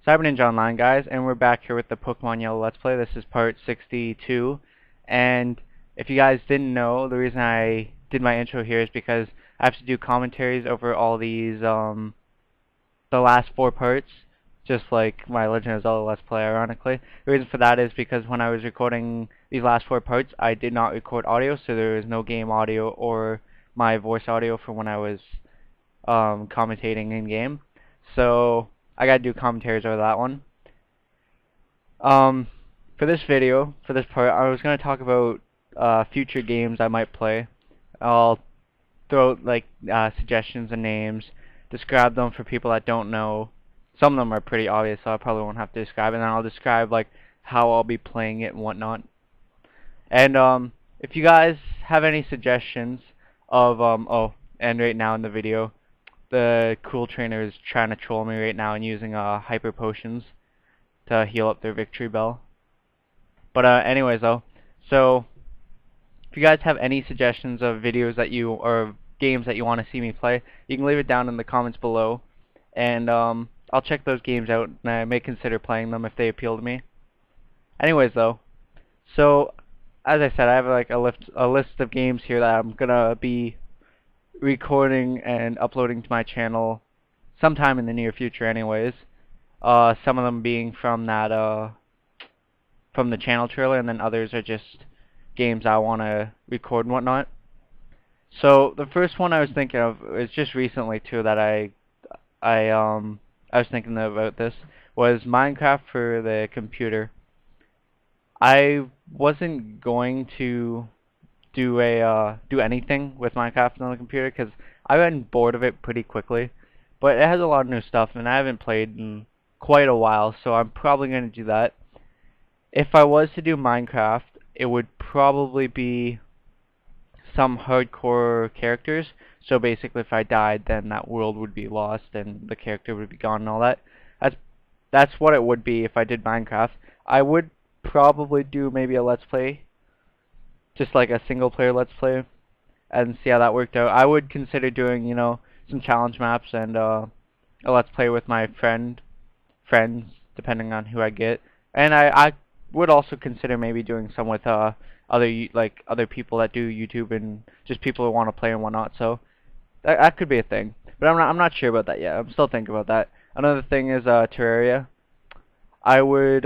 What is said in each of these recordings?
Cyber Ninja Online, guys, and we're back here with the Pokemon Yellow Let's Play. This is part 62, and if you guys didn't know, the reason I did my intro here is because I have to do commentaries over all these, the last 4 parts, just like my Legend of Zelda Let's Play, ironically. The reason for that is because when I was recording these last 4 parts, I did not record audio, so there was no game audio or my voice audio for when I was commentating in-game. So I gotta do commentaries over that one. For this video, for this part, I was gonna talk about future games I might play. I'll throw out like suggestions and names, describe them for people that don't know. Some of them are pretty obvious, so I probably won't have to describe, and then I'll describe like how I'll be playing it and whatnot. And if you guys have any suggestions of and right now in the video, the cool trainer is trying to troll me right now and using hyper potions to heal up their victory bell. But anyways though, so if you guys have any suggestions of videos that you or games that you want to see me play, you can leave it down in the comments below, and I'll check those games out and I may consider playing them if they appeal to me. Anyways though, so as I said, I have like a list of games here that I'm gonna be recording and uploading to my channel sometime in the near future anyways. Some of them being from that from the channel trailer, and then others are just games I want to record and whatnot. So the first one I was thinking of is just recently too that I was thinking about this was Minecraft for the computer. I wasn't going to do anything with Minecraft on the computer because I've been bored of it pretty quickly. But it has a lot of new stuff, and I haven't played in quite a while, so I'm probably going to do that. If I was to do Minecraft, it would probably be some hardcore characters. So basically, if I died, then that world would be lost and the character would be gone and all that. That's what it would be if I did Minecraft. I would probably do maybe a Let's Play, just like a single player Let's Play, and see how that worked out. I would consider doing, some challenge maps and a Let's Play with my friends, depending on who I get. And I would also consider maybe doing some with other people that do YouTube and just people who want to play and whatnot. So that could be a thing. But I'm not sure about that yet. I'm still thinking about that. Another thing is Terraria. I would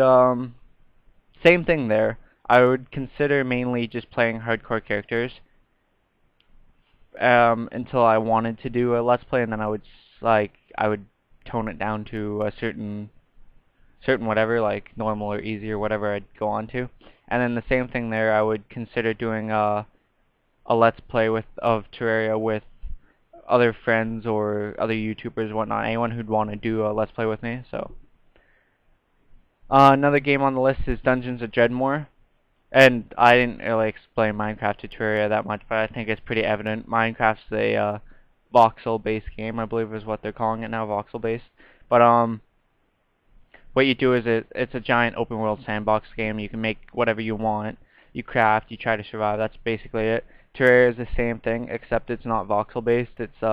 same thing there. I would consider mainly just playing hardcore characters until I wanted to do a Let's Play, and then I would tone it down to a certain whatever, like normal or easy or whatever I'd go on to. And then the same thing there, I would consider doing a Let's Play of Terraria with other friends or other YouTubers and whatnot, anyone who'd want to do a Let's Play with me. So another game on the list is Dungeons of Dreadmore. And I didn't really explain Minecraft to Terraria that much, but I think it's pretty evident. Minecraft's a voxel-based game, I believe is what they're calling it now, voxel-based. But what you do is it's a giant open-world sandbox game. You can make whatever you want. You craft, you try to survive. That's basically it. Terraria is the same thing, except it's not voxel-based. It's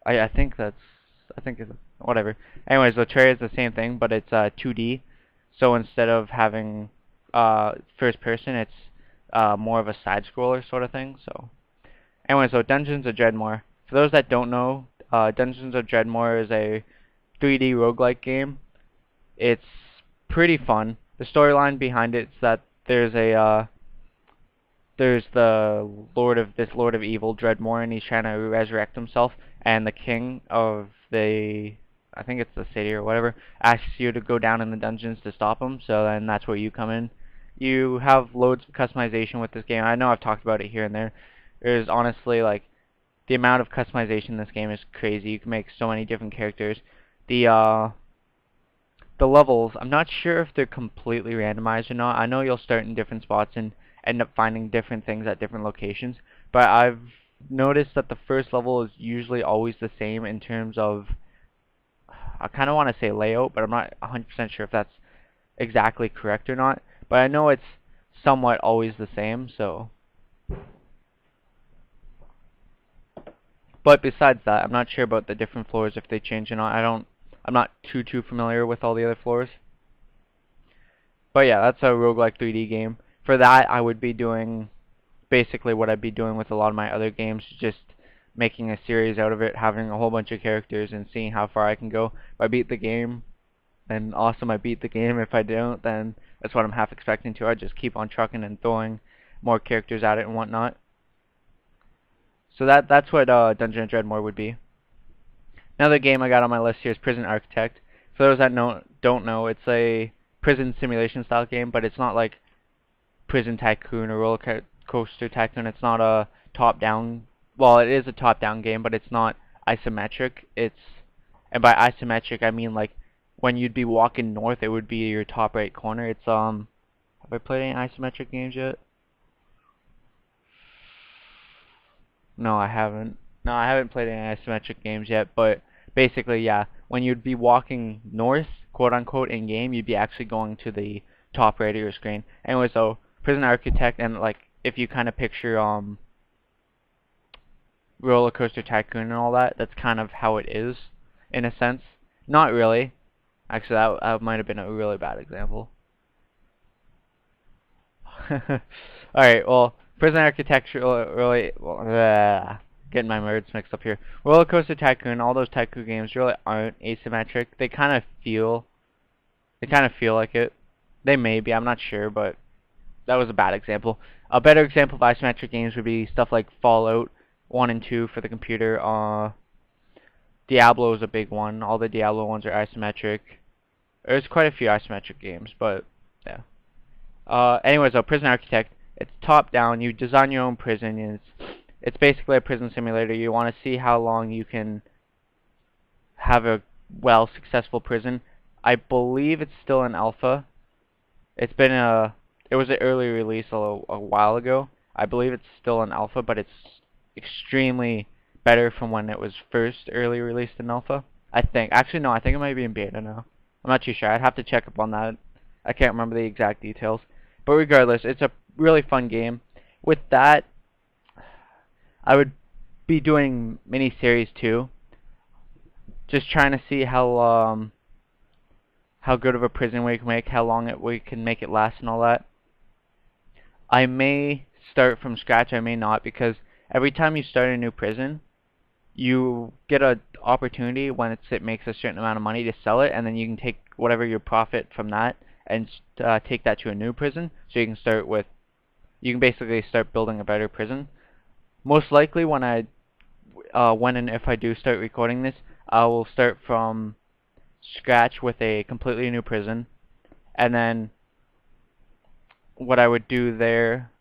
I think it's whatever. Anyways, so Terraria is the same thing, but it's 2D. So instead of having first person, it's more of a side scroller sort of thing. So anyway, so Dungeons of Dreadmore. For those that don't know, Dungeons of Dreadmore is a 3D roguelike game. It's pretty fun. The storyline behind it is that there's the Lord of Evil, Dreadmore, and he's trying to resurrect himself, and the king of I think it's the city or whatever, asks you to go down in the dungeons to stop him. So then that's where you come in. You have loads of customization with this game. I know I've talked about it here and there. There's honestly, like, the amount of customization in this game is crazy. You can make so many different characters. The levels, I'm not sure if they're completely randomized or not. I know you'll start in different spots and end up finding different things at different locations, but I've noticed that the first level is usually always the same in terms of, I kind of want to say layout, but I'm not 100% sure if that's exactly correct or not. But I know it's somewhat always the same, so. But besides that, I'm not sure about the different floors if they change or not. I I'm not too familiar with all the other floors. But yeah, that's a roguelike 3D game. For that, I would be doing basically what I'd be doing with a lot of my other games, just making a series out of it, having a whole bunch of characters and seeing how far I can go. If I beat the game, then awesome, I beat the game. If I don't, then that's what I'm half expecting to. I just keep on trucking and throwing more characters at it and whatnot. So that's what Dungeon of Dreadmore would be. Another game I got on my list here is Prison Architect. For those that don't know, it's a prison simulation style game, but it's not like Prison Tycoon or Roller Coaster Tycoon. It's not a top-down. Well, it is a top-down game, but it's not isometric. And by isometric I mean like when you'd be walking north, it would be your top right corner. It's have I played any isometric games yet? No, I haven't. No, I haven't played any isometric games yet, but basically, yeah, when you'd be walking north, quote unquote, in game, you'd be actually going to the top right of your screen. Anyway, so Prison Architect, and like if you kind of picture Roller Coaster Tycoon and all that, that's kind of how it is in a sense. Not really. Actually, that might have been a really bad example. Alright, well, Prison Architecture really, well, getting my words mixed up here. Roller Coaster Tycoon, all those Tycoon games really aren't asymmetric. They kind of feel like it. They may be, I'm not sure, but that was a bad example. A better example of isometric games would be stuff like Fallout 1 and 2 for the computer. Diablo is a big one. All the Diablo ones are isometric. There's quite a few isometric games, but yeah. Anyways, Prison Architect, it's top down. You design your own prison. It's basically a prison simulator. You want to see how long you can have a successful prison. I believe it's still in alpha. It was an early release a while ago. I believe it's still in alpha, but it's extremely better from when it was first early released in alpha. I think. Actually, no, I think it might be in beta now. I'm not too sure. I'd have to check up on that. I can't remember the exact details. But regardless, it's a really fun game. With that, I would be doing mini-series too. Just trying to see how good of a prison we can make, how long we can make it last and all that. I may start from scratch, I may not, because every time you start a new prison, you get an opportunity when it makes a certain amount of money to sell it, and then you can take whatever your profit from that and take that to a new prison. So you can basically start building a better prison. Most likely when and if I do start recording this, I will start from scratch with a completely new prison, and then what I would do there.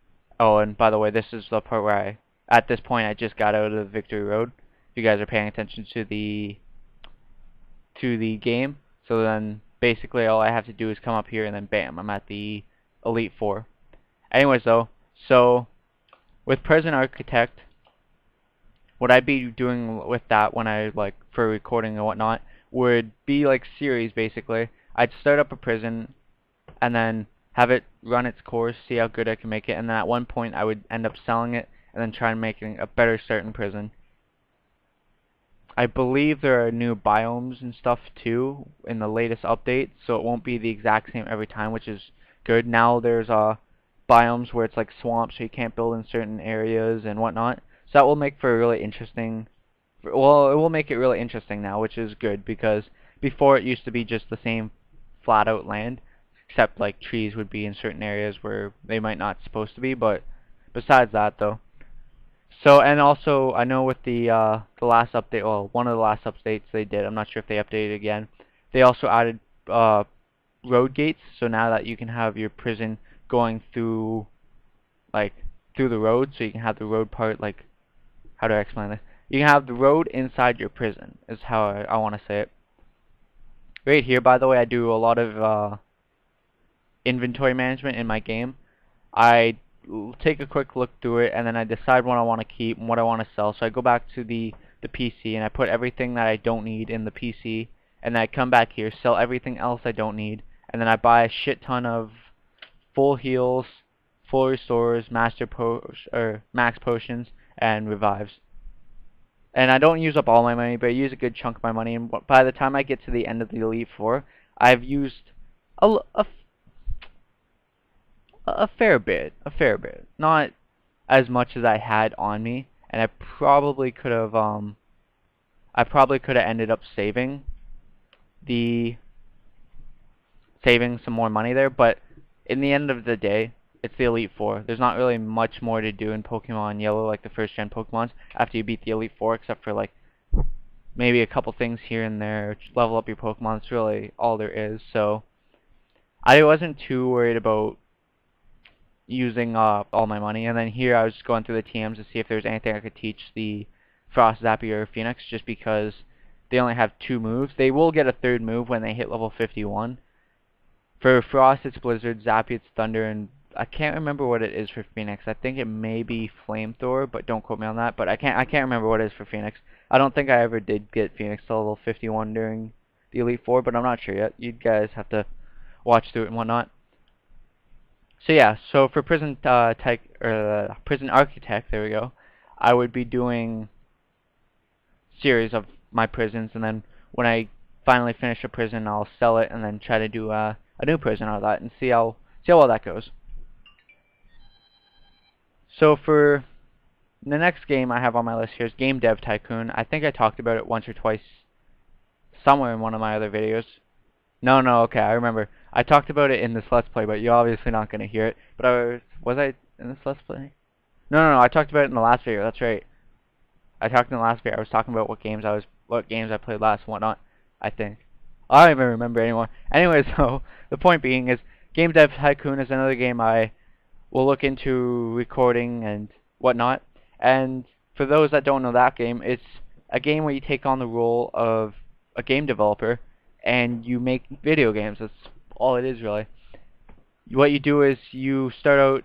Oh, and by the way, this is the part where at this point I just got out of the Victory Road. If you guys are paying attention to the game, so then basically all I have to do is come up here and then bam, I'm at the Elite Four. Anyways though, so with Prison Architect, what I'd be doing with that when I for recording and whatnot would be like series basically. I'd start up a prison and then have it run its course, see how good I can make it, and then at one point I would end up selling it and then try and making a better start in prison. I believe there are new biomes and stuff too in the latest update, so it won't be the exact same every time, which is good. Now there's biomes where it's like swamps, so you can't build in certain areas and whatnot. So that will make for a really interesting. Well, it will make it really interesting now, which is good, because before it used to be just the same flat out land, except like trees would be in certain areas where they might not supposed to be. But besides that though. So, and also, I know with the last update, well, one of the last updates they did, I'm not sure if they updated again, they also added road gates, so now that you can have your prison going through, through the road, so you can have the road part, how do I explain this? You can have the road inside your prison, is how I want to say it. Right here, by the way, I do a lot of inventory management in my game. I take a quick look through it, and then I decide what I want to keep and what I want to sell. So I go back to the PC and I put everything that I don't need in the PC, and then I come back here, sell everything else I don't need, and then I buy a shit ton of full heals, full restores, max potions, and revives. And I don't use up all my money, but I use a good chunk of my money. And by the time I get to the end of the Elite Four, I've used a fair bit, not as much as I had on me, and I probably could have ended up the saving some more money there, but in the end of the day, it's the Elite Four. There's not really much more to do in Pokemon Yellow like the first gen Pokemons after you beat the Elite Four, except for like maybe a couple things here and there, level up your Pokemon. It's really all there is. So I wasn't too worried about using all my money. And then here I was just going through the TMs to see if there's anything I could teach the Frost, Zappy, or Phoenix, just because they only have 2 moves. They will get a 3rd move when they hit level 51. For Frost, it's Blizzard, Zappy, it's Thunder, and I can't remember what it is for Phoenix. I think it may be Flamethrower, but don't quote me on that. But I can't remember what it is for Phoenix. I don't think I ever did get Phoenix to level 51 during the Elite Four, but I'm not sure yet. You guys have to watch through it and whatnot. So yeah, so for Prison Prison Architect, there we go. I would be doing series of my prisons, and then when I finally finish a prison, I'll sell it and then try to do a new prison out of that and see how well that goes. So for the next game I have on my list here is Game Dev Tycoon. I think I talked about it once or twice somewhere in one of my other videos. No, okay, I remember. I talked about it in this Let's Play, but you're obviously not going to hear it. But was I in this Let's Play? No, I talked about it in the last video. That's right. I talked in the last video. I was talking about what games I played last and whatnot. I think. I don't even remember anymore. Anyway, so the point being is, Game Dev Tycoon is another game I will look into recording and whatnot. And for those that don't know that game, it's a game where you take on the role of a game developer and you make video games. That's all it is, really. What you do is you start out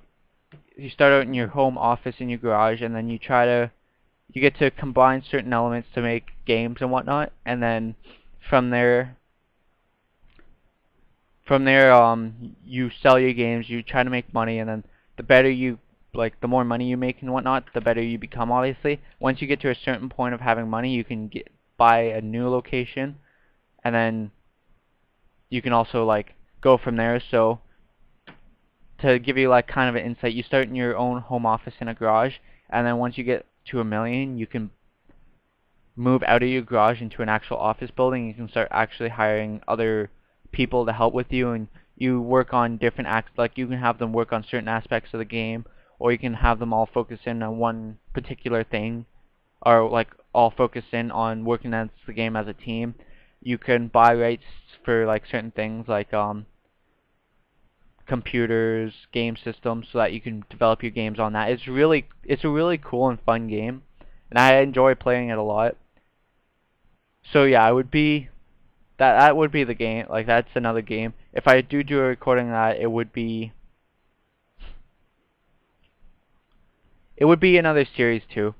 in your home office in your garage, and then you get to combine certain elements to make games and whatnot, and then from there you sell your games, you try to make money, and then the more money you make and whatnot, the better you become, obviously. Once you get to a certain point of having money, you can buy a new location, and then you can also go from there. So to give you kind of an insight, you start in your own home office in a garage, and then once you get to 1,000,000, you can move out of your garage into an actual office building. You can start actually hiring other people to help with you, and you work on different you can have them work on certain aspects of the game, or you can have them all focus in on one particular thing, or all focus in on working as the game as a team. You can buy rights for certain things computers, game systems, so that you can develop your games on that. It's a really cool and fun game, and I enjoy playing it a lot. So yeah, that would be the game. That's another game. If I do a recording of that, it would be another series too.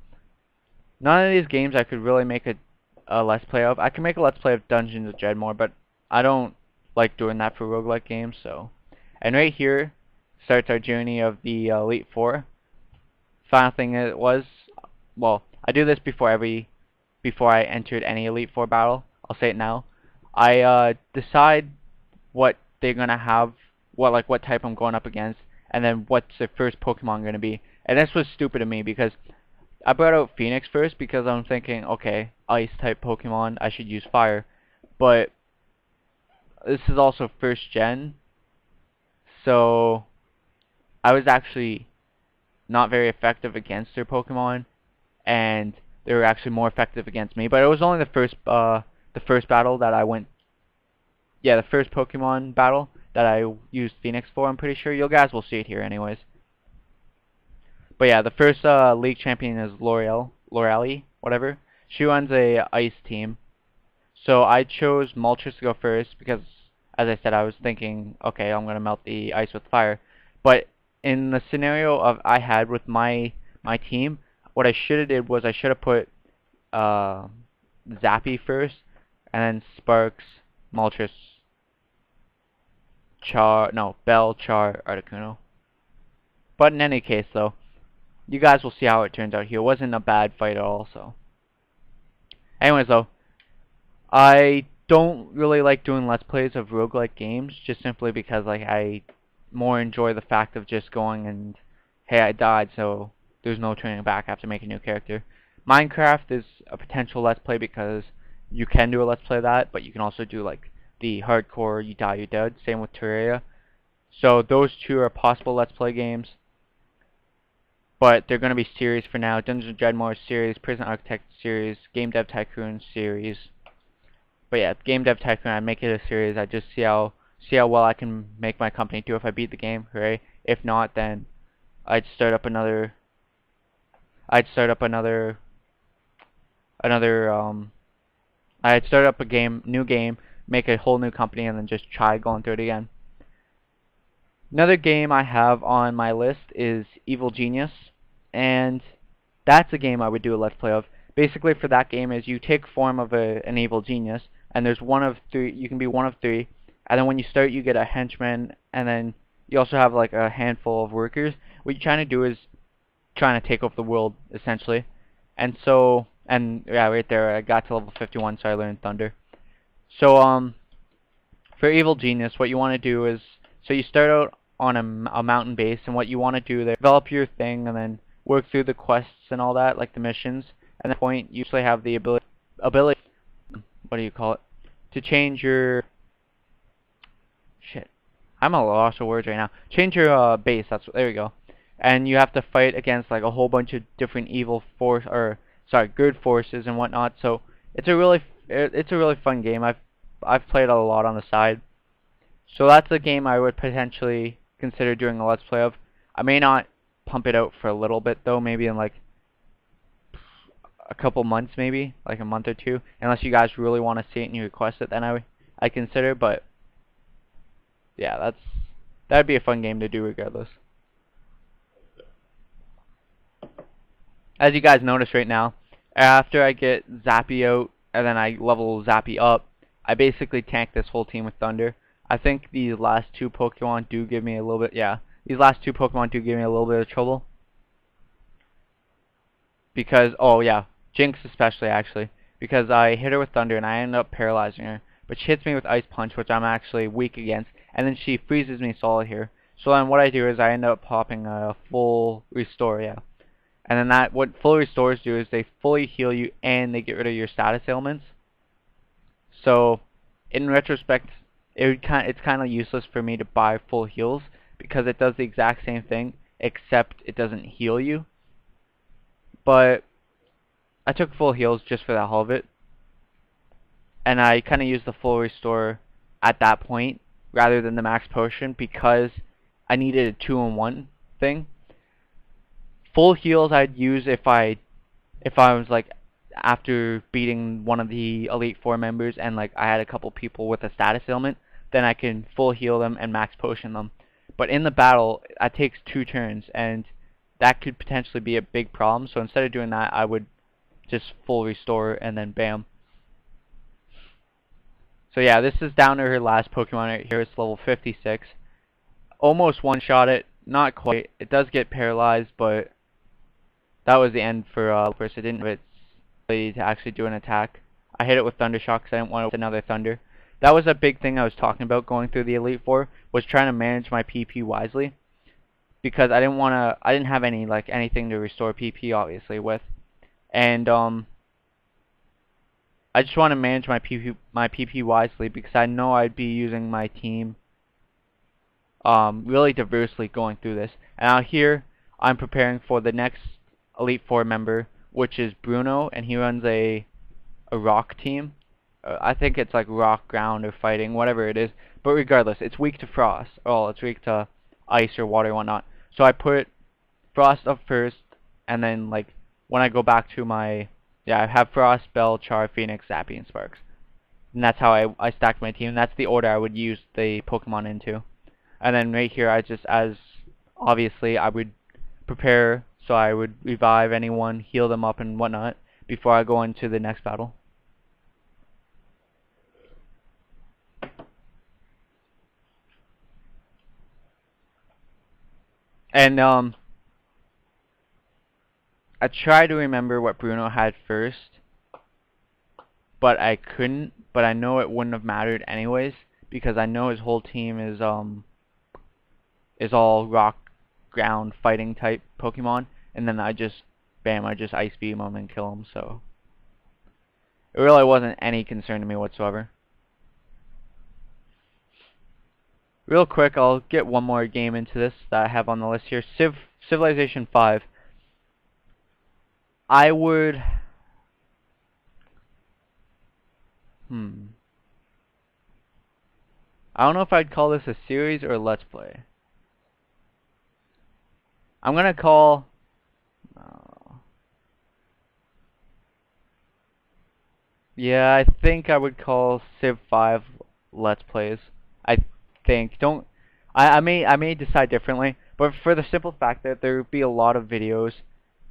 None of these games I could really make a Let's Play of. I can make a Let's Play of Dungeons of Dreadmore, but I don't like doing that for roguelike games, so. And right here starts our journey of the Elite Four. Final thing well, I do this before I entered any Elite Four battle. I'll say it now. I decide what they're gonna have, what type I'm going up against, and then what's the first Pokemon gonna be. And this was stupid of me because I brought out Phoenix first because I'm thinking, okay, Ice type Pokemon, I should use Fire, but this is also first gen, so I was actually not very effective against their Pokemon, and they were actually more effective against me. But it was only the first battle that I went. Yeah, the first Pokemon battle that I used Phoenix for. I'm pretty sure you guys will see it here, anyways. But yeah, the first league champion is Lorelei, whatever. She runs a ice team. So I chose Moltres to go first because, as I said, I was thinking, okay, I'm gonna melt the ice with fire. But in the scenario I had with my team, what I should have did was I should have put Zappy first, and then Sparks, Moltres, Bell, Char, Articuno. But in any case, though, you guys will see how it turns out here. It wasn't a bad fight at all, so. Anyways, though, I don't really like doing Let's Plays of roguelike games, just simply because like I more enjoy the fact of just going and, hey, I died, so there's no turning back. I have to make a new character. Minecraft is a potential Let's Play because you can do a Let's Play of that, but you can also do like the hardcore, you die, you're dead. Same with Terraria. So those two are possible Let's Play games, but they're going to be series for now. Dungeons & Dragons series, Prison Architect series, Game Dev Tycoon series. But yeah, Game Dev Tycoon, I make it a series. I just see how well I can make my company do if I beat the game, hooray. If not, then I'd start up another I'd start up another I'd start up a new game, make a whole new company, and then just try going through it again. Another game I have on my list is Evil Genius, and that's a game I would do a Let's Play of. Basically, for that game is you take form of an evil genius, and there's one of three. You can be one of three, and then when you start, you get a henchman, and then you also have like a handful of workers. What you're trying to do is trying to take over the world, essentially. And so, and yeah, right there, I got to level 51, so I learned Thunder. So, for Evil Genius, what you want to do is, so you start out on a mountain base, and what you want to do there, develop your thing, and then work through the quests and all that, like the missions. And at that point, you usually have the ability, what do you call it, to change your, shit, I'm at a loss of words right now. Change your base, there you go. And you have to fight against like a whole bunch of different good forces and whatnot. So it's a really fun game. I've played it a lot on the side. So that's a game I would potentially consider doing a Let's Play of. I may not pump it out for a little bit though, maybe in like a couple months, maybe like a month or two, unless you guys really want to see it and you request it, then I consider. But yeah, that'd be a fun game to do regardless. As you guys notice right now, after I get Zappy out and then I level Zappy up, I basically tank this whole team with Thunder. I think these last two Pokemon do give me a little bit, yeah, these last two Pokemon do give me a little bit of trouble. Because, oh yeah, Jinx especially actually, because I hit her with Thunder and I end up paralyzing her. But she hits me with Ice Punch, which I'm actually weak against, and then she freezes me solid here. So then what I do is I end up popping a full restore, yeah. And then what full restores do is they fully heal you and they get rid of your status ailments. So in retrospect, it's kind of useless for me to buy full heals because it does the exact same thing except it doesn't heal you. But I took full heals just for the hell of it, and I kind of used the full restore at that point rather than the max potion because I needed a 2-in-1 thing. Full heals I'd use if I was like after beating one of the Elite Four members and like I had a couple people with a status ailment, then I can full heal them and max potion them. But in the battle, that takes 2 turns, and that could potentially be a big problem. So instead of doing that, I would just full restore and then bam. So yeah, this is down to her last Pokemon right here. It's level 56. Almost one-shot it, not quite. It does get paralyzed, but that was the end for Lapras. It didn't have its ability to actually do an attack. I hit it with Thunder Shock because I didn't want another Thunder. That was a big thing I was talking about going through the Elite Four, was trying to manage my PP wisely. Because I didn't have anything to restore PP obviously with. And I just want to manage my PP wisely because I know I'd be using my team really diversely going through this. And out here, I'm preparing for the next Elite Four member, which is Bruno, and he runs a rock team. I think it's like rock, ground, or fighting, whatever it is. But regardless, it's weak to frost. Oh, it's weak to ice or water and whatnot. So I put frost up first, and then like when I go back to my, yeah, I have frost, bell, char, phoenix, zappy, and sparks. And that's how I stacked my team. That's the order I would use the Pokemon into. And then right here, as obviously, I would prepare, so I would revive anyone, heal them up and whatnot, before I go into the next battle. And, I try to remember what Bruno had first. but I couldn't. But I know it wouldn't have mattered anyways because I know his whole team is all rock ground fighting type Pokemon, and then I just bam, I just ice beam him and kill him. So it really wasn't any concern to me whatsoever. Real quick, I'll get one more game into this that I have on the list here. Civilization 5. I would I don't know if I'd call this a series or a let's play. I'm gonna call yeah, I think I would call Civ 5 Let's Plays. I think. Don't I may decide differently, but for the simple fact that there would be a lot of videos,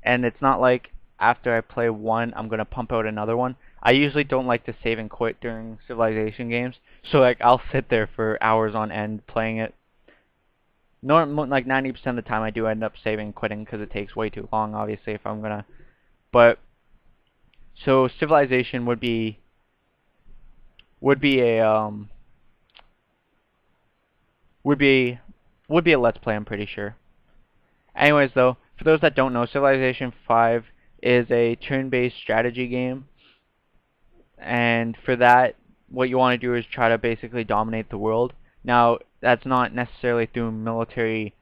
and it's not like after I play one, I'm gonna pump out another one. I usually don't like to save and quit during Civilization games, so like I'll sit there for hours on end playing it. Like 90% of the time I do end up saving and quitting because it takes way too long, obviously, if I'm gonna. But so Civilization would be a would be a let's play, I'm pretty sure. Anyways, though, for those that don't know, Civilization 5 is a turn-based strategy game, and for that, what you want to do is try to basically dominate the world. Now, that's not necessarily through military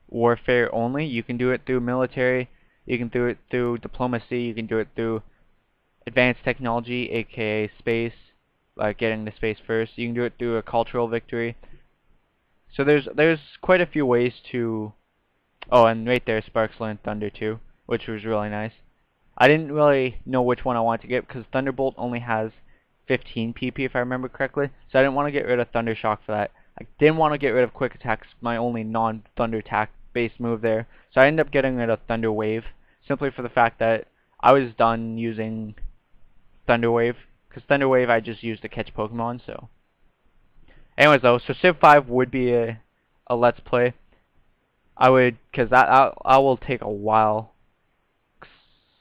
warfare only. You can do it through military, you can do it through diplomacy, you can do it through advanced technology, aka space, like getting to space first. You can do it through a cultural victory. So there's quite a few ways to. Oh, and right there, Sparks learned Thunder too, which was really nice. I didn't really know which one I wanted to get because Thunderbolt only has 15 PP if I remember correctly, so I didn't want to get rid of Thunder Shock for that. I didn't want to get rid of Quick Attack, my only non-Thunder Attack based move there, so I ended up getting rid of Thunder Wave, simply for the fact that I was done using Thunder Wave, because Thunder Wave I just used to catch Pokemon, so. Anyways though, so Civ 5 would be a let's play. I would, because I will take a while,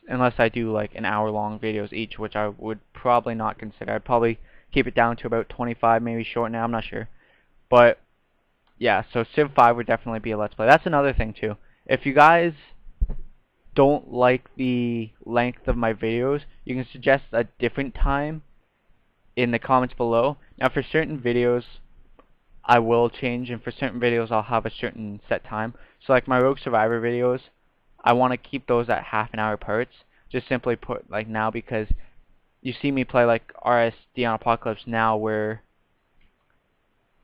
unless I do like an hour long videos each, which I would probably not consider. I'd probably keep it down to about 25, maybe short now, I'm not sure. But yeah, so Civ 5 would definitely be a let's play. That's another thing too. If you guys don't like the length of my videos, you can suggest a different time in the comments below. Now for certain videos I will change, and for certain videos I'll have a certain set time. So like my Rogue Survivor videos, I want to keep those at half an hour parts. Just simply put like now, because you see me play like RSD on Apocalypse now, where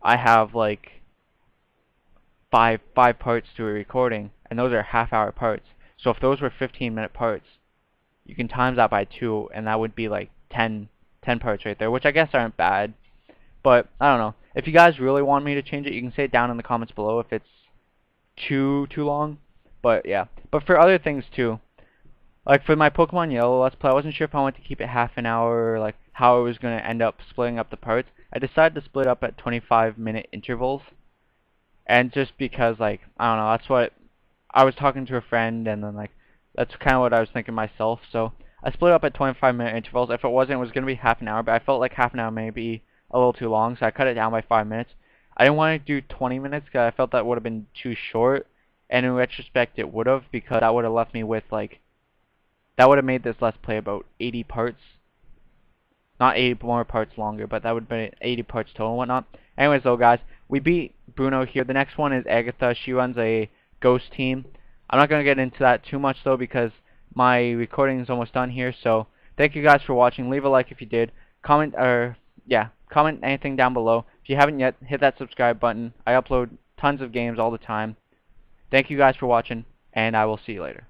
I have like five parts to a recording, and those are half-hour parts. So if those were 15-minute parts, you can times that by 2, and that would be like 10 parts right there, which I guess aren't bad. But I don't know. If you guys really want me to change it, you can say it down in the comments below if it's too long. But yeah. But for other things too, like for my Pokemon Yellow Let's Play, I wasn't sure if I wanted to keep it half an hour or like how I was going to end up splitting up the parts. I decided to split up at 25-minute intervals. And just because, like, I don't know, that's what I was talking to a friend, and then like that's kind of what I was thinking myself. So I split up at 25-minute intervals. If it wasn't, it was going to be half an hour, but I felt like half an hour may be a little too long, so I cut it down by 5 minutes. I didn't want to do 20 minutes because I felt that would have been too short, and in retrospect it would have, because that would have left me with like, that would have made this Let's Play about 80 parts. Not 80 more parts longer, but that would be 80 parts total and whatnot. Anyways though guys, we beat Bruno here. The next one is Agatha. She runs a ghost team. I'm not going to get into that too much though, because my recording is almost done here. So thank you guys for watching. Leave a like if you did. Comment, or yeah, comment anything down below. If you haven't yet, hit that subscribe button. I upload tons of games all the time. Thank you guys for watching, and I will see you later.